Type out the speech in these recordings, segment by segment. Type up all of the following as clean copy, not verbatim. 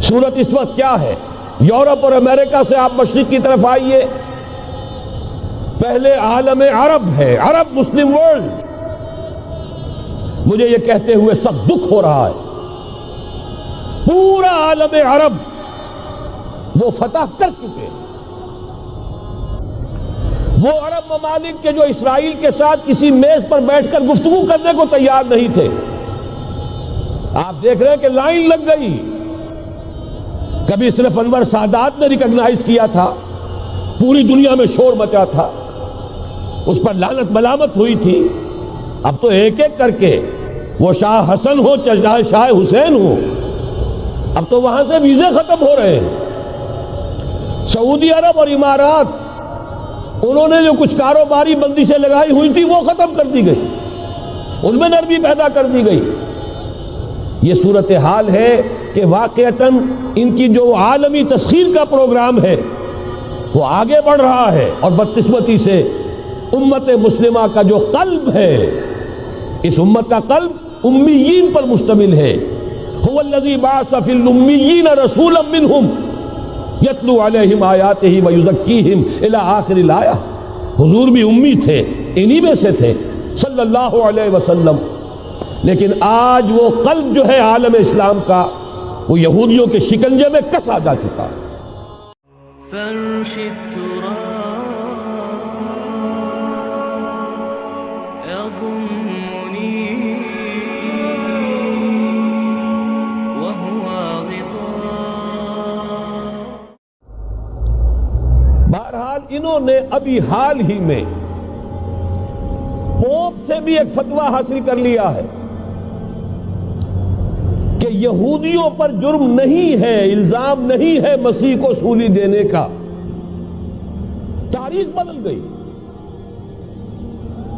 صورت اس وقت کیا ہے؟ یورپ اور امریکہ سے آپ مشرق کی طرف آئیے، پہلے عالم عرب ہے، عرب مسلم ورلڈ. مجھے یہ کہتے ہوئے سخت دکھ ہو رہا ہے، پورا عالم عرب وہ فتح کر چکے. وہ عرب ممالک کے جو اسرائیل کے ساتھ کسی میز پر بیٹھ کر گفتگو کرنے کو تیار نہیں تھے، آپ دیکھ رہے ہیں کہ لائن لگ گئی. کبھی صرف انور سادات نے ریکگنائز کیا تھا، پوری دنیا میں شور مچا تھا، اس پر لعنت ملامت ہوئی تھی. اب تو ایک ایک کر کے، وہ شاہ حسن ہو چاہے شاہ حسین ہو، اب تو وہاں سے ویزے ختم ہو رہے ہیں. سعودی عرب اور امارات، انہوں نے جو کچھ کاروباری بندشیں لگائی ہوئی تھی وہ ختم کر دی گئی، ان میں نرمی پیدا کر دی گئی. یہ صورتحال ہے کہ واقعتاً ان کی جو عالمی تسخیر کا پروگرام ہے وہ آگے بڑھ رہا ہے، اور بدقسمتی سے امت مسلمہ کا جو قلب ہے، اس امت کا قلب امیین پر مشتمل ہے. هو الذی بعث فی الامیین رسولا منہم یتلو علیہم آیاتہ ویزکیہم الی آخر الآیہ. حضور بھی امی تھے، انہی میں سے تھے صلی اللہ علیہ وسلم. لیکن آج وہ قلب جو ہے عالم اسلام کا، وہ یہودیوں کے شکنجے میں کسا جا چکا ہے. فرش التراب يضمني وهو غطاء. بہرحال انہوں نے ابھی حال ہی میں پوپ سے بھی ایک فتویٰ حاصل کر لیا ہے کہ یہودیوں پر جرم نہیں ہے، الزام نہیں ہے مسیح کو سولی دینے کا. تاریخ بدل گئی.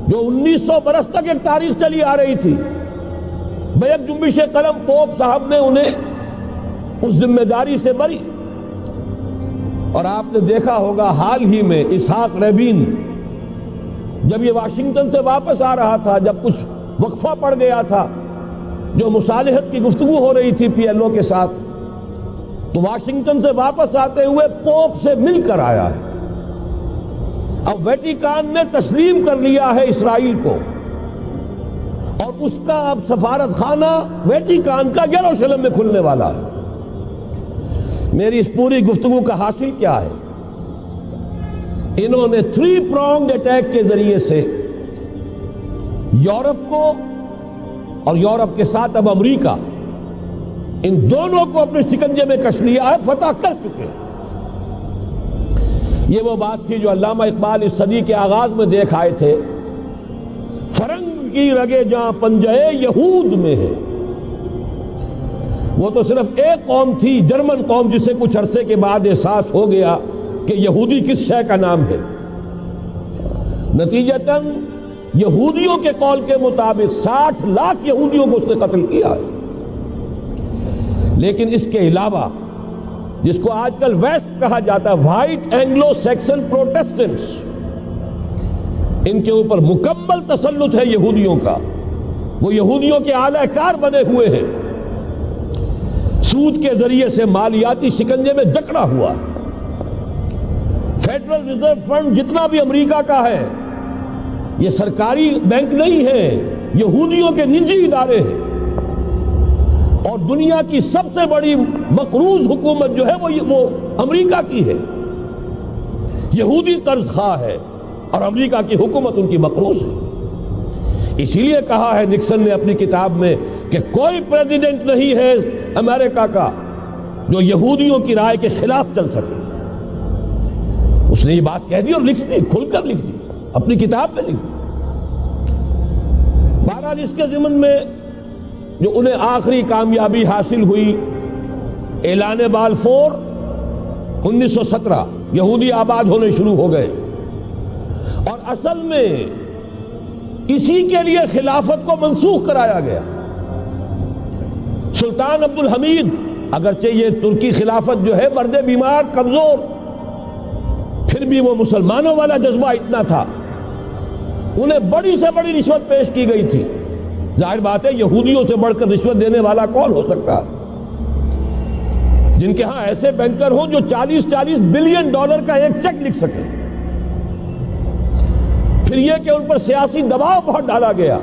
جو 1900 برس تک ایک تاریخ چلی آ رہی تھی، بیک جنبش قلم پوپ صاحب نے انہیں اس ذمہ داری سے بری. اور آپ نے دیکھا ہوگا حال ہی میں اسحاق ریبین جب یہ واشنگٹن سے واپس آ رہا تھا، جب کچھ وقفہ پڑ گیا تھا، جو مصالحت کی گفتگو ہو رہی تھی پی ایل او کے ساتھ، تو واشنگٹن سے واپس آتے ہوئے پوپ سے مل کر آیا ہے. اب ویٹیکان نے تسلیم کر لیا ہے اسرائیل کو، اور اس کا اب سفارت خانہ ویٹیکان کا یروشلم میں کھلنے والا ہے. میری اس پوری گفتگو کا حاصل کیا ہے؟ انہوں نے 3 pronged اٹیک کے ذریعے سے یورپ کو اور یورپ کے ساتھ اب امریکہ، ان دونوں کو اپنے شکنجے میں کش لیا ہے، فتح کر چکے. یہ وہ بات تھی جو علامہ اقبال اس صدی کے آغاز میں دیکھ آئے تھے، فرنگ کی رگے جہاں پنجے یہود میں ہے. وہ تو صرف ایک قوم تھی، جرمن قوم، جسے کچھ عرصے کے بعد احساس ہو گیا کہ یہودی کس شے کا نام ہے. نتیجتاً یہودیوں کے قول کے مطابق 60 لاکھ یہودیوں کو اس نے قتل کیا ہے. لیکن اس کے علاوہ، جس کو آج کل ویسٹ کہا جاتا ہے، وائٹ اینگلو سیکسن پروٹیسٹنٹس، ان کے اوپر مکمل تسلط ہے یہودیوں کا. وہ یہودیوں کے اعلی کار بنے ہوئے ہیں، سود کے ذریعے سے مالیاتی شکنجے میں جکڑا ہوا. فیڈرل ریزرو فنڈ جتنا بھی امریکہ کا ہے، یہ سرکاری بینک نہیں ہے، یہودیوں کے نجی ادارے ہیں. اور دنیا کی سب سے بڑی مقروض حکومت جو ہے وہ امریکہ کی ہے. یہودی قرض خواہ ہے اور امریکہ کی حکومت ان کی مقروض ہے. اسی لیے کہا ہے نکسن نے اپنی کتاب میں کہ کوئی پریزیڈنٹ نہیں ہے امریکہ کا جو یہودیوں کی رائے کے خلاف چل سکے. اس نے یہ بات کہہ دی اور لکھ دی، کھل کر لکھ دی، اپنی کتاب میں لکھ دی. بہرحال اس کے ضمن میں جو انہیں آخری کامیابی حاصل ہوئی، اعلان بالفور 1917، یہودی آباد ہونے شروع ہو گئے. اور اصل میں اسی کے لیے خلافت کو منسوخ کرایا گیا. سلطان عبد الحمید، اگرچہ یہ ترکی خلافت جو ہے مرد بیمار کمزور، پھر بھی وہ مسلمانوں والا جذبہ اتنا تھا، انہیں بڑی سے بڑی رشوت پیش کی گئی تھی. ظاہر بات ہے یہودیوں سے بڑھ کر رشوت دینے والا کون ہو سکتا ہے. جن کے ہاں ایسے بینکر ہوں جو 40 بلین ڈالر کا ایک چیک لکھ سکیں. پھر یہ کہ ان پر سیاسی دباؤ بہت ڈالا گیا.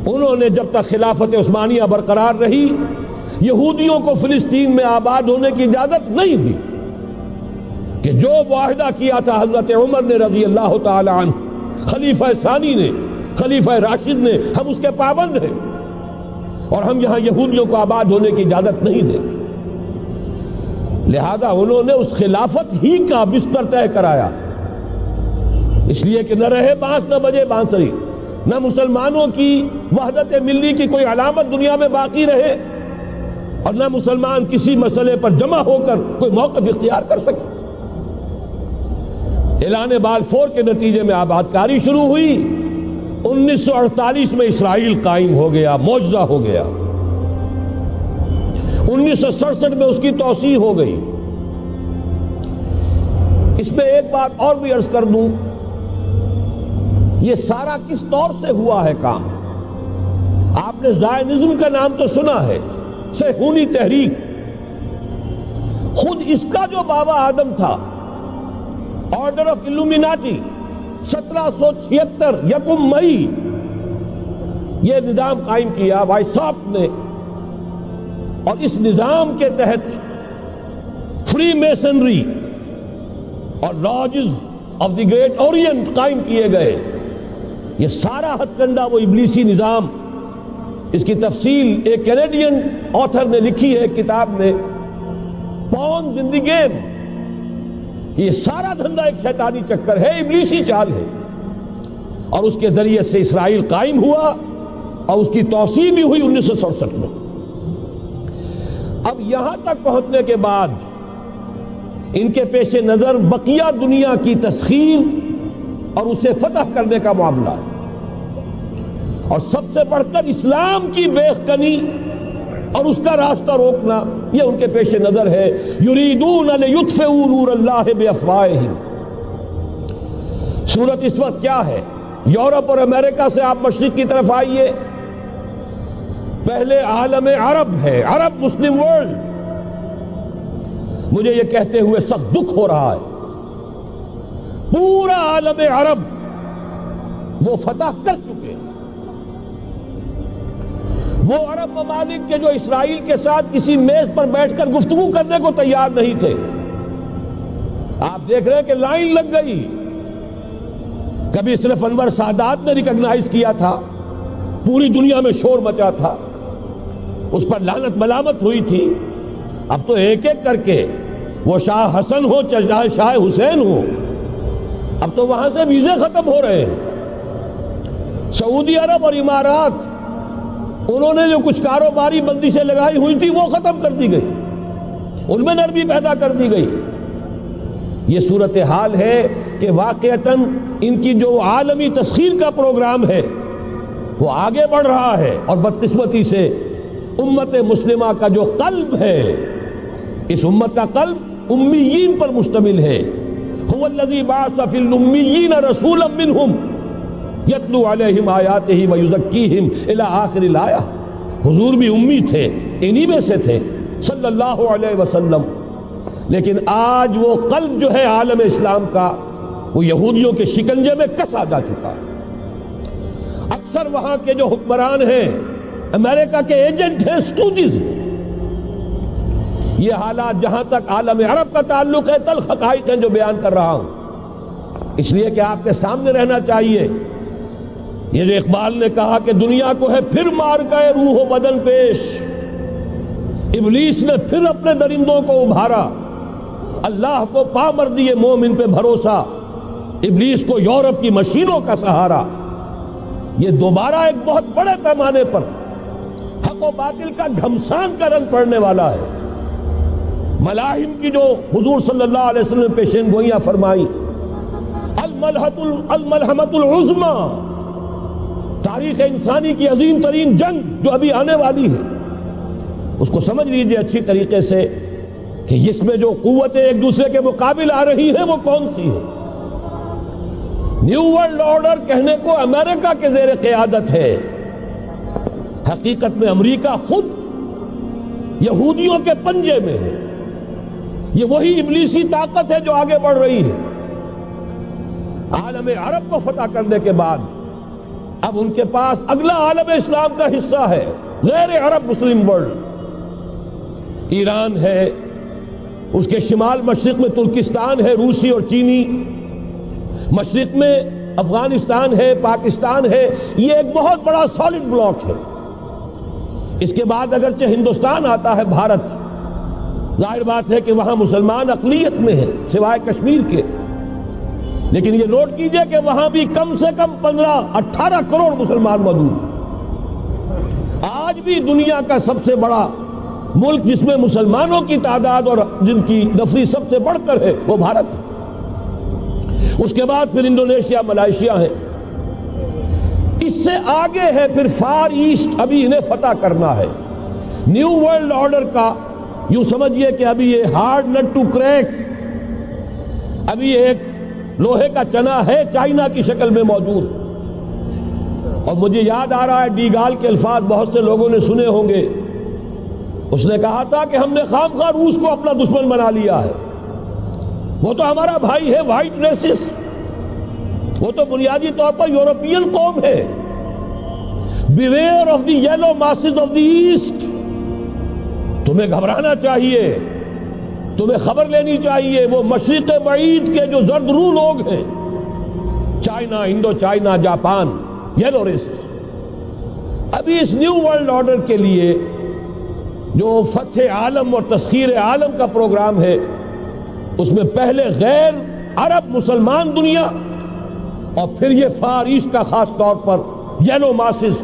انہوں نے جب تک خلافت عثمانیہ برقرار رہی یہودیوں کو فلسطین میں آباد ہونے کی اجازت نہیں دی کہ جو معاہدہ کیا تھا حضرت عمر نے رضی اللہ تعالی عنہ، خلیفہ ثانی نے، خلیفہ راشد نے، ہم اس کے پابند ہیں اور ہم یہاں یہودیوں کو آباد ہونے کی اجازت نہیں دیں. لہذا انہوں نے اس خلافت ہی کا بستر طے کرایا، اس لیے کہ نہ رہے بانس نہ بجے بانسری، نہ مسلمانوں کی وحدت ملی کی کوئی علامت دنیا میں باقی رہے اور نہ مسلمان کسی مسئلے پر جمع ہو کر کوئی موقف اختیار کر سکے. اعلان بلفور کے نتیجے میں آباد کاری شروع ہوئی. 1948 میں اسرائیل قائم ہو گیا، معجزہ ہو گیا. 1967 میں اس کی توسیع ہو گئی. اس میں ایک بات اور بھی عرض کر دوں، یہ سارا کس طور سے ہوا ہے کام؟ آپ نے زائنزم کا نام تو سنا ہے، صہیونی تحریک. خود اس کا جو بابا آدم تھا، آرڈر آف الومیناٹی، 1776 یکم مئی یہ نظام قائم کیا وائساپ نے، اور اس نظام کے تحت فری میسنری اور lodges of the great Orient قائم کیے گئے. یہ سارا ہتھ کنڈا وہ ابلیسی نظام، اس کی تفصیل ایک کینیڈین آتھر نے لکھی ہے کتاب میں، پونز ان دی گیم. یہ سارا دھندا ایک شیطانی چکر ہے، ابلیسی چال ہے، اور اس کے ذریعے سے اسرائیل قائم ہوا اور اس کی توسیع بھی ہوئی 1967 میں. اب یہاں تک پہنچنے کے بعد ان کے پیش نظر بقیہ دنیا کی تسخیر اور اسے فتح کرنے کا معاملہ ہے، اور سب سے بڑھ کر اسلام کی بیخکنی اور اس کا راستہ روکنا یہ ان کے پیش نظر ہے. یریدون لیطفئوا نور اللہ بافواہہم. صورت اس وقت کیا ہے؟ یورپ اور امریکہ سے آپ مشرق کی طرف آئیے، پہلے عالم عرب ہے، عرب مسلم ورلڈ. مجھے یہ کہتے ہوئے سخت دکھ ہو رہا ہے، پورا عالم عرب وہ فتح کر چکے. وہ عرب ممالک کے جو اسرائیل کے ساتھ کسی میز پر بیٹھ کر گفتگو کرنے کو تیار نہیں تھے. آپ دیکھ رہے ہیں کہ لائن لگ گئی. کبھی صرف انور سادات نے ریکگنائز کیا تھا، پوری دنیا میں شور مچا تھا، اس پر لعنت ملامت ہوئی تھی. اب تو ایک ایک کر کے، وہ شاہ حسن ہو چاہے شاہ حسین ہو، اب تو وہاں سے ویزے ختم ہو رہے ہیں. سعودی عرب اور امارات، انہوں نے جو کچھ کاروباری بندشیں لگائی ہوئی تھی وہ ختم کر دی گئی، ان میں نرمی پیدا کر دی گئی. یہ صورتحال ہے کہ واقعتاً ان کی جو عالمی تسخیر کا پروگرام ہے وہ آگے بڑھ رہا ہے، اور بدقسمتی سے امت مسلمہ کا جو قلب ہے، اس امت کا قلب امیین پر مشتمل ہے. هو الذی بعث فی الامیین رسولا منہم یتلو علیہم آیاتہ ویزکیہم الی آخر الآیہ. حضور بھی امی تھے، انہی میں سے تھے صلی اللہ علیہ وسلم. لیکن آج وہ قلب جو ہے عالم اسلام کا، وہ یہودیوں کے شکنجے میں کسا جا چکا. اکثر وہاں کے جو حکمران ہیں، امریکہ کے ایجنٹ ہیں، اسٹوڈیز. یہ حالات جہاں تک عالم عرب کا تعلق ہے، تلخ حقائق ہیں جو بیان کر رہا ہوں، اس لیے کہ آپ کے سامنے رہنا چاہیے. یہ جو اقبال نے کہا کہ دنیا کو ہے پھر مار گئے روح و بدن پیش، ابلیس نے پھر اپنے درندوں کو ابھارا، اللہ کو پا مر دیے مومن پہ بھروسہ، ابلیس کو یورپ کی مشینوں کا سہارا. یہ دوبارہ ایک بہت بڑے پیمانے پر حق و باطل کا گھمسان کا رنگ پڑنے والا ہے. ملاحم کی جو حضور صلی اللہ علیہ وسلم نے پیشین گوئیاں فرمائی، الملحمۃ العظمی، تاریخ انسانی کی عظیم ترین جنگ جو ابھی آنے والی ہے، اس کو سمجھ لیجئے اچھی طریقے سے کہ اس میں جو قوتیں ایک دوسرے کے مقابل آ رہی ہیں وہ کون سی ہیں. نیو ورلڈ آرڈر کہنے کو امریکہ کے زیر قیادت ہے، حقیقت میں امریکہ خود یہودیوں کے پنجے میں ہے. یہ وہی ابلیسی طاقت ہے جو آگے بڑھ رہی ہے. عالم عرب کو فتح کرنے کے بعد اب ان کے پاس اگلا عالم اسلام کا حصہ ہے، غیر عرب مسلم ورلڈ. ایران ہے، اس کے شمال مشرق میں ترکستان ہے، روسی اور چینی، مشرق میں افغانستان ہے، پاکستان ہے. یہ ایک بہت بڑا سالڈ بلاک ہے. اس کے بعد اگرچہ ہندوستان آتا ہے، بھارت، ظاہر بات ہے کہ وہاں مسلمان اقلیت میں ہیں سوائے کشمیر کے، لیکن یہ نوٹ کیجئے کہ وہاں بھی کم سے کم 15-18 کروڑ مسلمان موجود ہیں. آج بھی دنیا کا سب سے بڑا ملک جس میں مسلمانوں کی تعداد اور جن کی نفری سب سے بڑھ کر ہے وہ بھارت ہے. اس کے بعد پھر انڈونیشیا، ملائیشیا ہے. اس سے آگے ہے پھر فار ایسٹ، ابھی انہیں فتح کرنا ہے. نیو ورلڈ آرڈر کا یوں سمجھئے کہ ابھی یہ ہارڈ نٹ ٹو کریک، ابھی ایک لوہے کا چنا ہے چائنا کی شکل میں موجود. اور مجھے یاد آ رہا ہے ڈی گال کے الفاظ بہت سے لوگوں نے سنے ہوں گے. اس نے کہا تھا کہ ہم نے خام خواہ روس کو اپنا دشمن بنا لیا ہے. وہ تو ہمارا بھائی ہے، وائٹ ریسس، وہ تو بنیادی طور پر یورپین قوم ہے. Beware of the yellow masses of the east. تمہیں گھبرانا چاہیے، تمہیں خبر لینی چاہیے. وہ مشرق بعید کے جو زرد رو لوگ ہیں، China, Indo China, Japan, yellow race. ابھی اس نیو ورلڈ آرڈر کے لیے جو فتح عالم اور تسخیر عالم کا پروگرام ہے، اس میں پہلے غیر عرب مسلمان دنیا اور پھر یہ فار ایسٹ کا خاص طور پر یلو ماسز،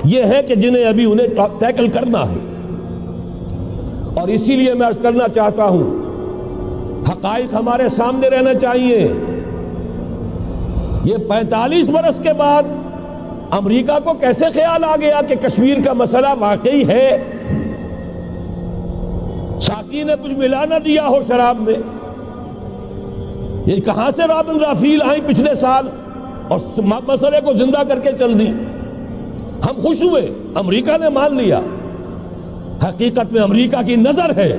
یہ ہے کہ جنہیں ابھی انہیں ٹیکل کرنا ہے. اور اسی لیے میں عرض کرنا چاہتا ہوں، حقائق ہمارے سامنے رہنا چاہیے. یہ 45 برس کے بعد امریکہ کو کیسے خیال آ گیا کہ کشمیر کا مسئلہ واقعی ہے؟ ساقی نے کچھ ملا نہ دیا ہو شراب میں. یہ کہاں سے رابن رافیل آئی پچھلے سال اور مسئلے کو زندہ کر کے چل دی. ہم خوش ہوئے، امریکہ نے مان لیا. حقیقت میں امریکہ کی نظر ہے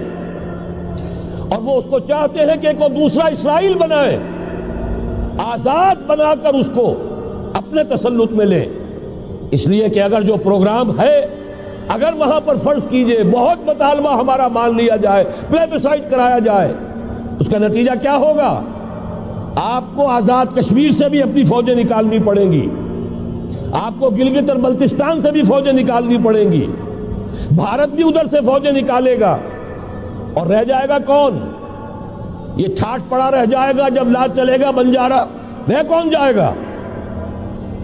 اور وہ اس کو چاہتے ہیں کہ کوئی دوسرا اسرائیل بنائے، آزاد بنا کر اس کو اپنے تسلط میں لیں. اس لیے کہ اگر جو پروگرام ہے، اگر وہاں پر فرض کیجئے بہت مطالبہ ہمارا مان لیا جائے، پلیبسائٹ کرایا جائے، اس کا نتیجہ کیا ہوگا؟ آپ کو آزاد کشمیر سے بھی اپنی فوجیں نکالنی پڑیں گی، آپ کو گلگت اور بلتستان سے بھی فوجیں نکالنی پڑیں گی، بھارت بھی ادھر سے فوجیں نکالے گا. اور رہ جائے گا کون؟ یہ ٹھاٹ پڑا رہ جائے گا. جب لاج چلے گا بنجارا، رہ کون جائے گا؟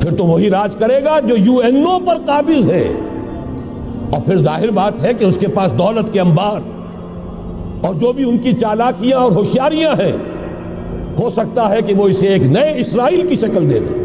پھر تو وہی راج کرے گا جو یو این او پر قابض ہے. اور پھر ظاہر بات ہے کہ اس کے پاس دولت کے انبار اور جو بھی ان کی چالاکیاں اور ہوشیاریاں ہیں، ہو سکتا ہے کہ وہ اسے ایک نئے اسرائیل کی شکل دے دے.